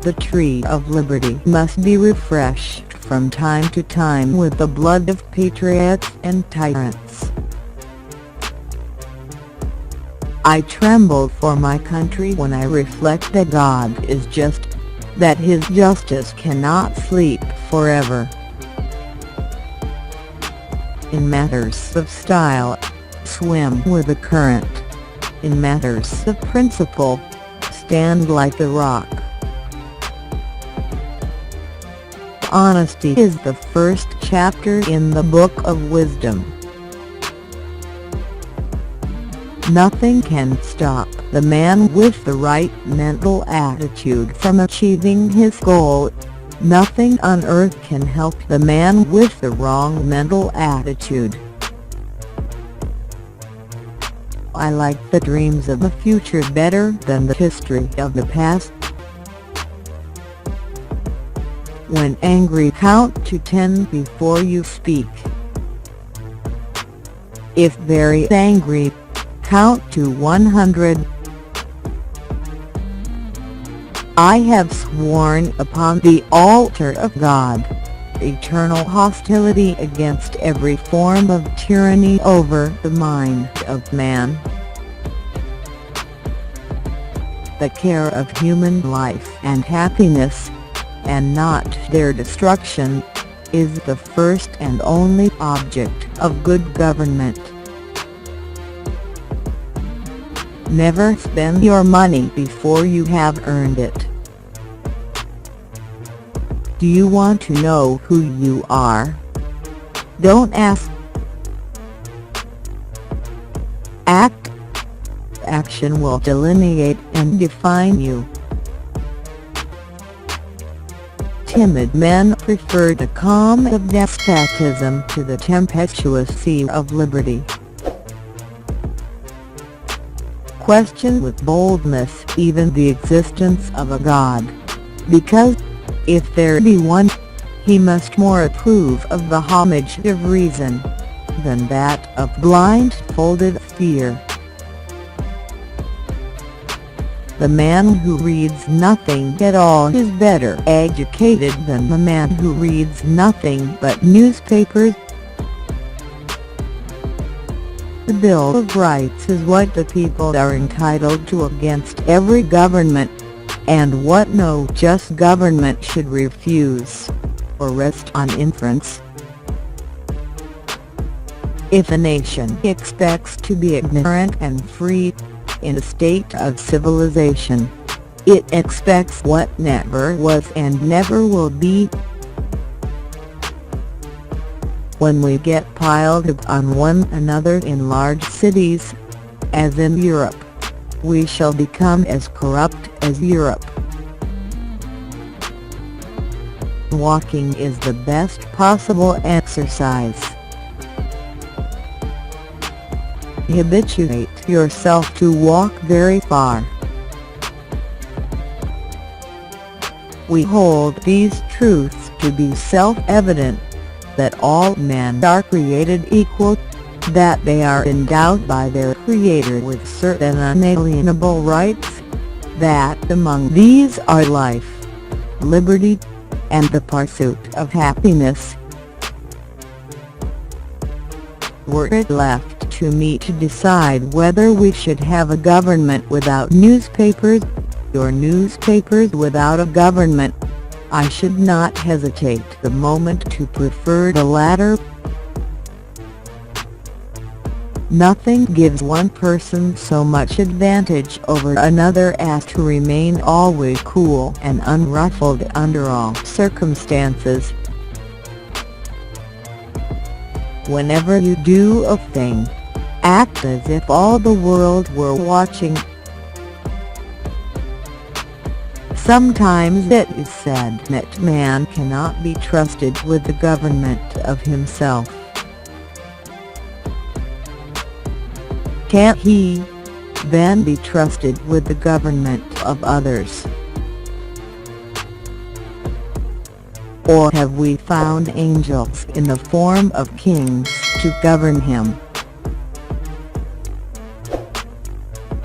The tree of liberty must be refreshed from time to time with the blood of patriots and tyrants. I tremble for my country when I reflect that God is just, that His justice cannot sleep forever. In matters of style, swim with the current. In matters of principle, stand like a rock. Honesty is the first chapter in the Book of Wisdom. Nothing can stop the man with the right mental attitude from achieving his goal. Nothing on earth can help the man with the wrong mental attitude. I like the dreams of the future better than the history of the past. When angry, count to 10 before you speak. If very angry, count to 100. I have sworn upon the altar of God eternal hostility against every form of tyranny over the mind of man. The care of human life and happiness, and not their destruction, is the first and only object of good government. Never spend your money before you have earned it. Do you want to know who you are? Don't ask. Act. Action will delineate and define you. Timid men prefer the calm of despotism to the tempestuous sea of liberty. Question with boldness even the existence of a God, because, if there be one, he must more approve of the homage of reason than that of blindfolded fear. The man who reads nothing at all is better educated than the man who reads nothing but newspapers. The Bill of Rights is what the people are entitled to against every government, and what no just government should refuse, or rest on inference. If a nation expects to be ignorant and free, in a state of civilization, it expects what never was and never will be. When we get piled up on one another in large cities, as in Europe, we shall become as corrupt as Europe. Walking is the best possible exercise. Habituate yourself to walk very far. We hold these truths to be self-evident, that all men are created equal, that they are endowed by their Creator with certain unalienable rights, that among these are life, liberty, and the pursuit of happiness. Were it left to me to decide whether we should have a government without newspapers, or newspapers without a government, I should not hesitate the moment to prefer the latter. Nothing gives one person so much advantage over another as to remain always cool and unruffled under all circumstances. Whenever you do a thing, act as if all the world were watching. Sometimes it is said that man cannot be trusted with the government of himself. Can't he, then, be trusted with the government of others? Or have we found angels in the form of kings to govern him?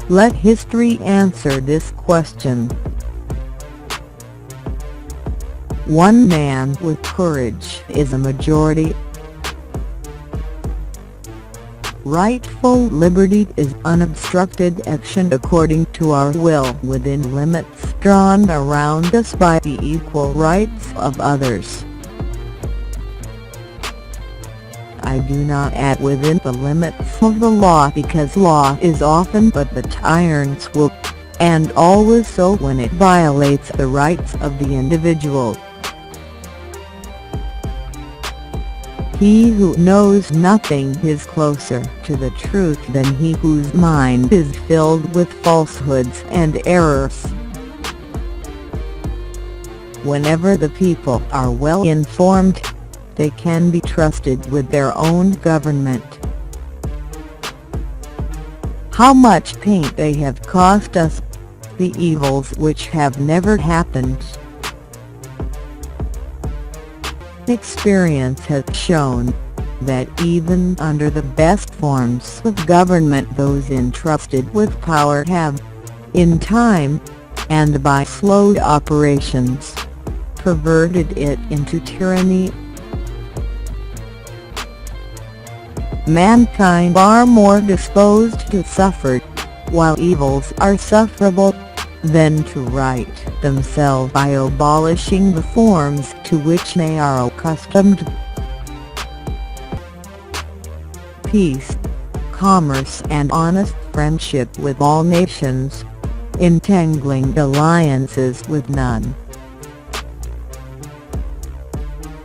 Let history answer this question. One man with courage is a majority. Rightful liberty is unobstructed action according to our will within limits drawn around us by the equal rights of others. I do not add within the limits of the law, because law is often but the tyrant's will, and always so when it violates the rights of the individual. He who knows nothing is closer to the truth than he whose mind is filled with falsehoods and errors. Whenever the people are well informed, they can be trusted with their own government. How much pain they have cost us, the evils which have never happened. Experience has shown that even under the best forms of government those entrusted with power have, in time, and by slow operations, perverted it into tyranny. Mankind are more disposed to suffer, while evils are sufferable, than to right themselves by abolishing the forms to which they are accustomed. Peace, commerce and honest friendship with all nations, entangling alliances with none.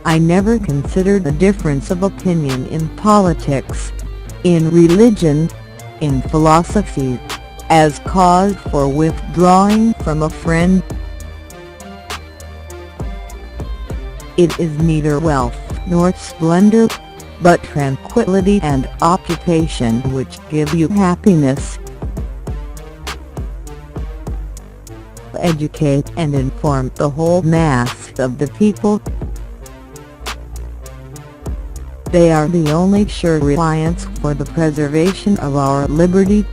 I never consider the difference of opinion in politics, in religion, in philosophy, as cause for withdrawing from a friend. It is neither wealth nor splendor, but tranquility and occupation which give you happiness. Educate and inform the whole mass of the people. They are the only sure reliance for the preservation of our liberty.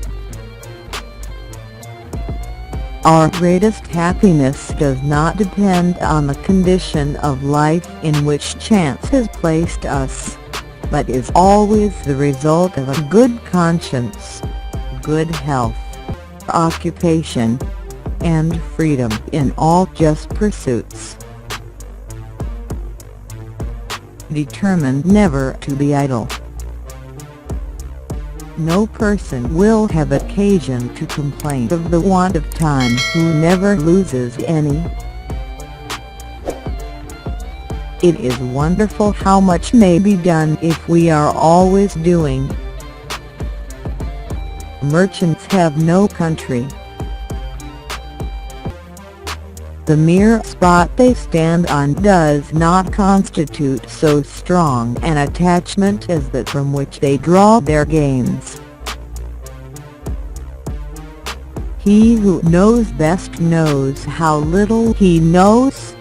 Our greatest happiness does not depend on the condition of life in which chance has placed us, but is always the result of a good conscience, good health, occupation, and freedom in all just pursuits. Determined never to be idle. No person will have occasion to complain of the want of time who never loses any. It is wonderful how much may be done if we are always doing. Merchants have no country. The mere spot they stand on does not constitute so strong an attachment as that from which they draw their gains. He who knows best knows how little he knows.